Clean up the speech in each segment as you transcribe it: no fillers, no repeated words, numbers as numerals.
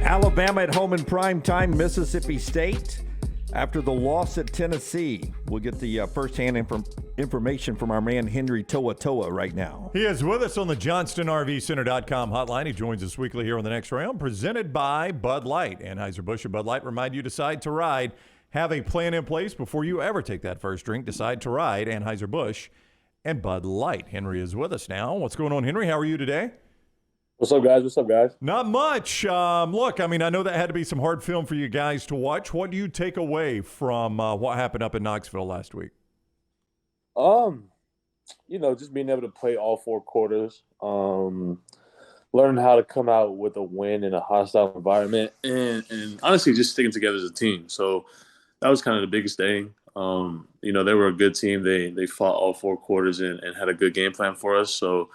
Alabama at home in primetime, Mississippi State. After the loss at Tennessee, we'll get the first-hand information from our man Henry To'oTo'o right now. He is with us on the JohnstonRVCenter.com hotline. He joins us weekly here on the Next Round, presented by Bud Light. Anheuser-Busch and Bud Light remind you, decide to ride. Have a plan in place before you ever take that first drink. Decide to ride. Anheuser-Busch and Bud Light. Henry is with us now. What's going on, Henry? How are you today? What's up, guys? Not much. Look, I mean, I know that had to be some hard film for you guys to watch. What do you take away from what happened up in Knoxville last week? Just being able to play all four quarters, learning how to come out with a win in a hostile environment, and honestly just sticking together as a team. So that was kind of the biggest thing. They were a good team. They fought all four quarters and had a good game plan for us. So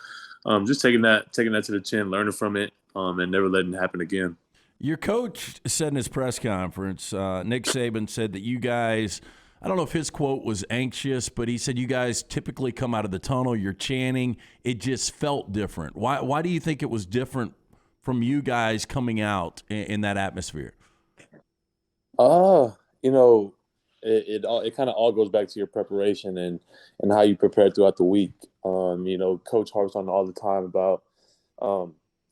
just taking that to the chin, learning from it, and never letting it happen again. Your coach said in his press conference, Nick Saban said that you guys, I don't know if his quote was anxious, but he said you guys typically come out of the tunnel, you're chanting. It just felt different. Why do you think it was different from you guys coming out in that atmosphere? It kind of all goes back to your preparation and how you prepare throughout the week. Coach harps on all the time about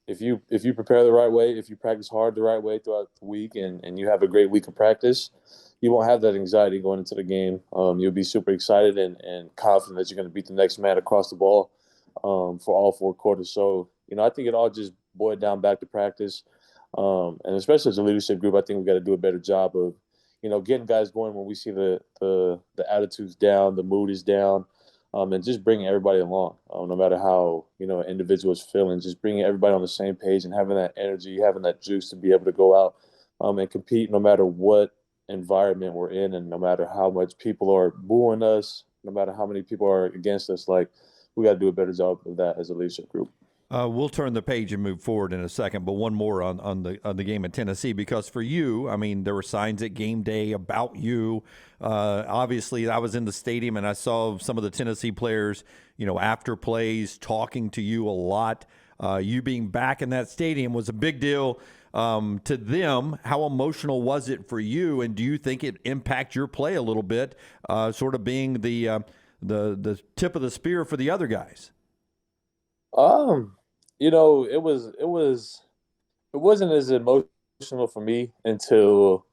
if you prepare the right way, if you practice hard the right way throughout the week, and you have a great week of practice, you won't have that anxiety going into the game. You'll be super excited and confident that you're going to beat the next man across the ball for all four quarters. So, I think it all just boiled down back to practice. And especially as a leadership group, I think we've got to do a better job of, getting guys going when we see the attitude's down, the mood is down, and just bringing everybody along, no matter how, an individual is feeling, just bringing everybody on the same page and having that energy, having that juice to be able to go out and compete no matter what environment we're in and no matter how much people are booing us, no matter how many people are against us. Like, we got to do a better job of that as a leadership group. We'll turn the page and move forward in a second, but one more on the game in Tennessee, because for you, I mean, there were signs at game day about you. Obviously, I was in the stadium and I saw some of the Tennessee players, after plays talking to you a lot. You being back in that stadium was a big deal to them. How emotional was it for you, and do you think it impacted your play a little bit, sort of being the tip of the spear for the other guys? It wasn't as emotional for me until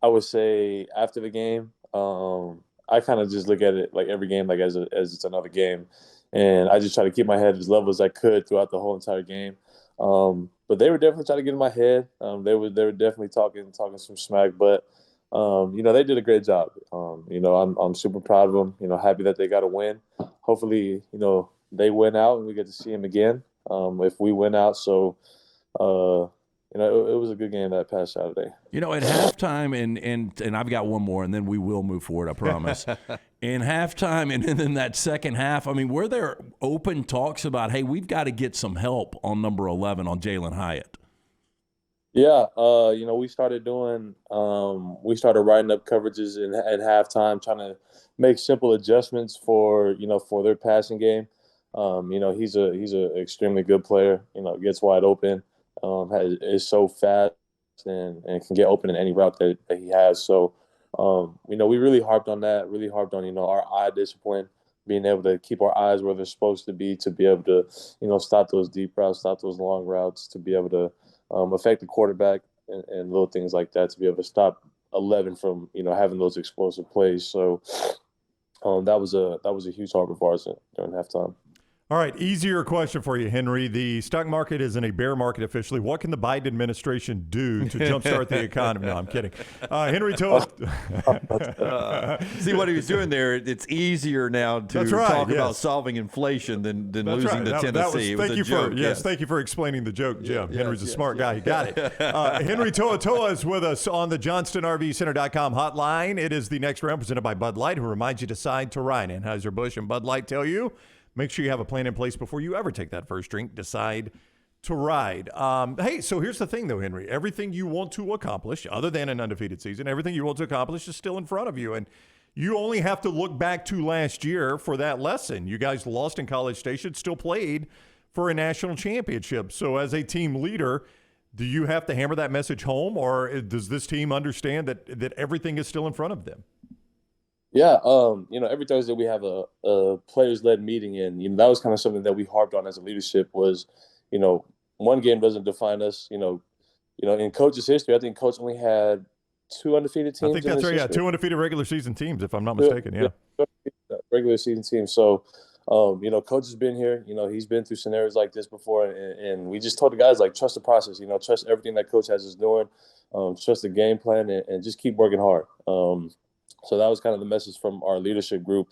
I would say after the game. I kind of just look at it like every game, like as it's another game, and I just try to keep my head as level as I could throughout the whole entire game. But they were definitely trying to get in my head. They were definitely talking some smack, but they did a great job. I'm super proud of them. Happy that they got a win. Hopefully, they win out and we get to see them again. If we win out, so it was a good game that past Saturday. At halftime, and I've got one more, and then we will move forward, I promise. In halftime and in that second half, I mean, were there open talks about, hey, we've got to get some help on number 11 on Jalen Hyatt? Yeah, we started writing up coverages at halftime, trying to make simple adjustments for their passing game. He's a extremely good player. Gets wide open, is so fast and can get open in any route that he has. So, we really harped on that. Really harped on our eye discipline, being able to keep our eyes where they're supposed to be able to stop those deep routes, stop those long routes, to be able to affect the quarterback and little things like that, to be able to stop 11 from having those explosive plays. So that was a huge harp of ours during halftime. All right, easier question for you, Henry. The stock market is in a bear market officially. What can the Biden administration do to jumpstart the economy? No, I'm kidding. Henry To'oTo'o. See what he was doing there? It's easier now to talk about solving inflation than losing to Tennessee. Thank you for explaining the joke, Jim. Henry's a smart guy. He got it. Henry To'oTo'o is with us on the JohnstonRVCenter.com hotline. It is the Next Round presented by Bud Light, who reminds you to decide to ride. Anheuser-Busch and Bud Light tell you, make sure you have a plan in place before you ever take that first drink. Decide to ride. Hey, so here's the thing, though, Henry. Everything you want to accomplish, other than an undefeated season, everything you want to accomplish is still in front of you. And you only have to look back to last year for that lesson. You guys lost in College Station, still played for a national championship. So as a team leader, Do you have to hammer that message home, or does this team understand that everything is still in front of them? Yeah, every Thursday we have a players-led meeting, and that was kind of something that we harped on as a leadership was, one game doesn't define us. In Coach's history, I think Coach only had 2 undefeated teams. I think that's right. Yeah, 2 undefeated regular season teams, if I'm not mistaken. Yeah, regular season teams. So, Coach has been here. He's been through scenarios like this before, and we just told the guys trust the process. Trust everything that Coach has us doing. Trust the game plan, and just keep working hard. So that was kind of the message from our leadership group.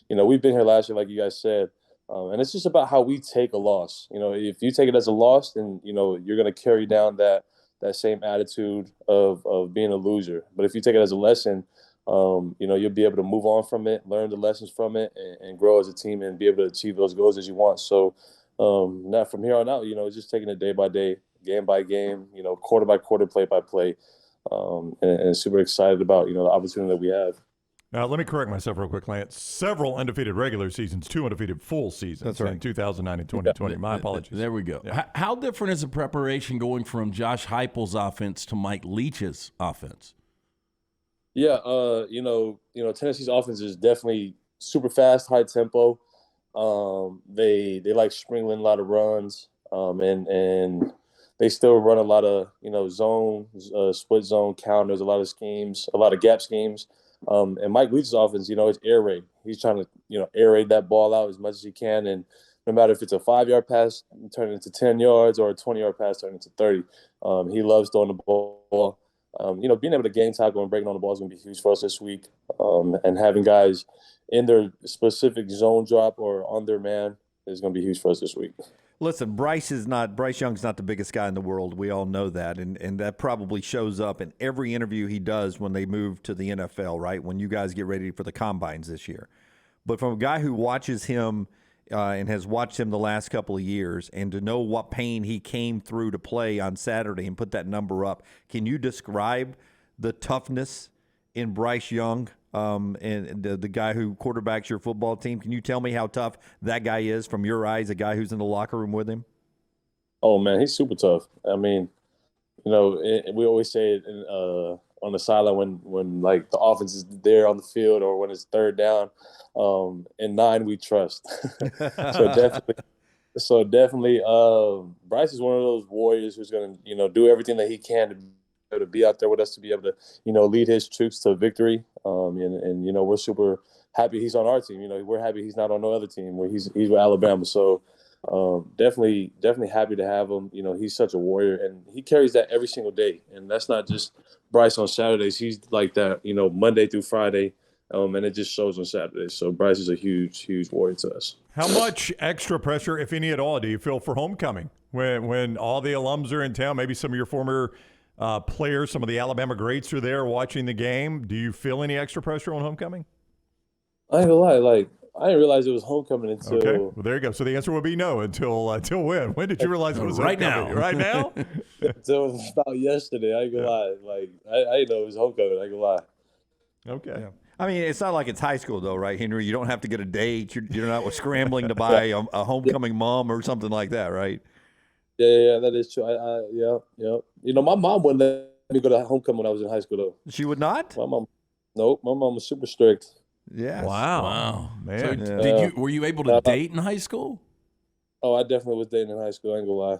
We've been here last year, like you guys said, and it's just about how we take a loss. If you take it as a loss, then you're going to carry down that same attitude of being a loser. But if you take it as a lesson, you'll be able to move on from it, learn the lessons from it, and grow as a team and be able to achieve those goals as you want. So now from here on out, it's just taking it day by day, game by game, quarter by quarter, play by play, and super excited about, the opportunity that we have. Now, let me correct myself real quick, Lance. Several undefeated regular seasons, 2 undefeated full seasons. That's right. In 2009 and 2020. My apologies. There we go. Yeah. How different is the preparation going from Josh Heupel's offense to Mike Leach's offense? Yeah, Tennessee's offense is definitely super fast, high tempo. They like sprinkling a lot of runs, and they still run a lot of zone, split zone counters, a lot of schemes, a lot of gap schemes. And Mike Leach's offense, it's air raid. He's trying to air raid that ball out as much as he can, and no matter if it's a 5-yard pass, turn it into 10 yards, or a 20-yard pass, turn it into 30. He loves throwing the ball. Being able to game tackle and breaking on the ball is going to be huge for us this week. And having guys in their specific zone drop or on their man is going to be huge for us this week. Listen, Bryce Young's not the biggest guy in the world. We all know that. And that probably shows up in every interview he does when they move to the NFL, right? When you guys get ready for the combines this year. But from a guy who watches him and has watched him the last couple of years, and to know what pain he came through to play on Saturday and put that number up, can you describe the toughness in Bryce Young and the guy who quarterbacks your football team? Can you tell me how tough that guy is from your eyes, a guy who's in the locker room with him? Oh, man, he's super tough. I mean, we always say it on the sideline when like the offense is there on the field or when it's third down. In 9, we trust. So definitely, Bryce is one of those warriors who's going to, do everything that he can to be out there with us, to be able to, lead his troops to victory. And we're super happy he's on our team. We're happy he's not on no other team where he's with Alabama. So definitely happy to have him. He's such a warrior, and he carries that every single day. And that's not just Bryce on Saturdays. He's like that, Monday through Friday. And it just shows on Saturdays. So Bryce is a huge, huge warrior to us. How much extra pressure, if any at all, do you feel for homecoming when all the alums are in town? Maybe some of your former players, some of the Alabama greats are there watching the game. Do you feel any extra pressure on homecoming? I ain't gonna lie, I didn't realize it was homecoming until. Okay, well there you go. So the answer would be no until when? When did you realize it was right homecoming? now? Right now? Until about yesterday. I ain't gonna lie. I didn't know it was homecoming. I ain't gonna lie. Okay. Yeah. I mean, it's not like it's high school, though, right, Henry? You don't have to get a date. You're not scrambling to buy a homecoming mom or something like that, right? Yeah, that is true. Yeah. My mom wouldn't let me go to homecoming when I was in high school, though. She would not? Nope. My mom was super strict. Yes. Wow. Man. So were you able to date in high school? Oh, I definitely was dating in high school. I ain't gonna lie.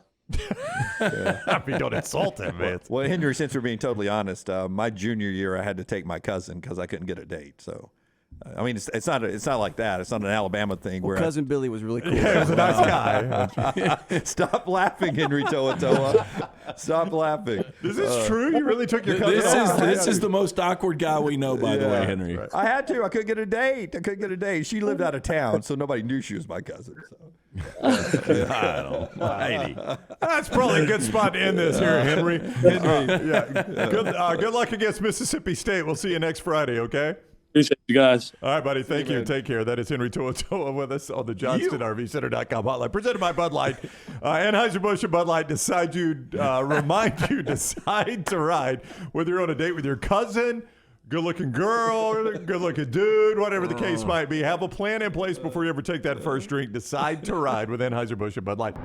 I mean, don't insult him, man. Well, Henry, since we're being totally honest, my junior year I had to take my cousin because I couldn't get a date. So, I mean, it's not like that. It's not an Alabama thing. Well, where cousin Billy was really cool. Yeah, he was a nice guy. Stop laughing, Henry To'oTo'o. Stop laughing. Is this true? You really took your cousin? This is the most awkward guy we know, by the way, Henry. Right. I had to. I couldn't get a date. She lived out of town, so nobody knew she was my cousin. So. That's probably a good spot to end this here, Henry. Good luck against Mississippi State. We'll see you next Friday, okay? Appreciate you guys. All right, buddy. Thank you. Take care. That is Henry To'oTo'o with us on the JohnstonRVCenter.com hotline. Presented by Bud Light. Anheuser-Busch and Bud Light remind you, decide to ride. Whether you're on a date with your cousin, good-looking girl, good-looking dude, whatever the case might be. Have a plan in place before you ever take that first drink. Decide to ride with Anheuser-Busch and Bud Light.